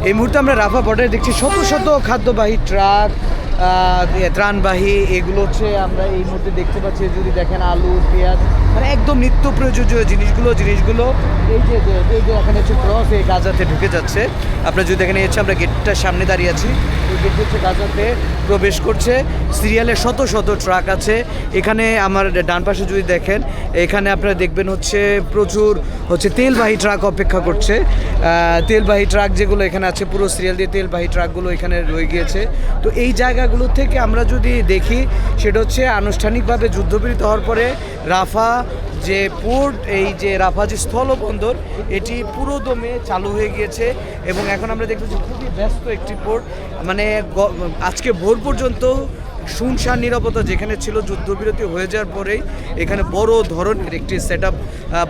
এই মুহূর্তে আমরা রাফা বর্ডারে দেখছি শত শত খাদ্যবাহী ট্রাক, ত্রাণবাহী, এগুলো হচ্ছে আমরা এই মুহূর্তে দেখতে পাচ্ছি। যদি দেখেন আলু, পেঁয়াজ, মানে একদম নিত্য প্রয়োজনীয় জিনিসগুলো এই যে এখানে হচ্ছে ক্রস এই গাজাতে ঢুকে যাচ্ছে। আপনারা যদি দেখেন হচ্ছে আমরা গেটটার সামনে দাঁড়িয়ে আছি, এই গেট হচ্ছে গাজাতে প্রবেশ করছে। সিরিয়ালে শত শত ট্রাক আছে এখানে। আমার ডান পাশে যদি দেখেন এখানে আপনারা দেখবেন হচ্ছে প্রচুর হচ্ছে তেলবাহী ট্রাক অপেক্ষা করছে। তেলবাহী ট্রাক যেগুলো এখানে আছে পুরো সিরিয়াল দিয়ে তেলবাহী ট্রাকগুলো এখানে রয়ে গিয়েছে। তো এই জায়গাগুলো থেকে আমরা যদি দেখি সেটা হচ্ছে আনুষ্ঠানিকভাবে যুদ্ধবিরতি হওয়ার পরে রাফা যে পোর্ট, এই যে রাফা যে স্থলবন্দর, এটি পুরো দমে চালু হয়ে গিয়েছে এবং এখন আমরা দেখতে পাচ্ছি খুবই ব্যস্ত একটি পোর্ট। মানে আজকে ভোর পর্যন্ত শুনশান নিরাপত্তা যেখানে ছিল, যুদ্ধবিরতি হয়ে যাওয়ার পরেই এখানে বড় ধরনের একটি সেট আপ,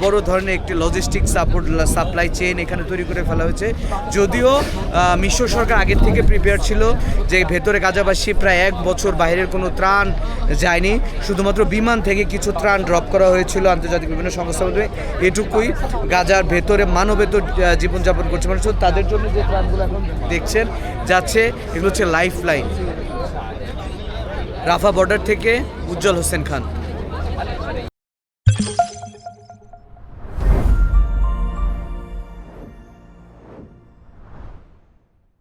বড় ধরনের একটি লজিস্টিক সাপ্লাই চেইন এখানে তৈরি করে ফেলা হয়েছে। যদিও মিশ্র সরকার আগের থেকে প্রিপেয়ার ছিল যে ভেতরে গাজাবাসী প্রায় 1 বছর বাইরের কোনো ত্রাণ যায়নি, শুধুমাত্র বিমান থেকে কিছু ত্রাণ ড্রপ করা হয়েছিল আন্তর্জাতিক বিভিন্ন সংস্থার মধ্যে। এটুকুই গাজার ভেতরে মানবেতর জীবনযাপন করছে মানুষ, তাদের জন্য যে ত্রাণগুলো এখন দেখছেন যাচ্ছে এগুলো হচ্ছে লাইফ লাইন। রাফা বর্ডার থেকে উজ্জ্বল হোসেন খান।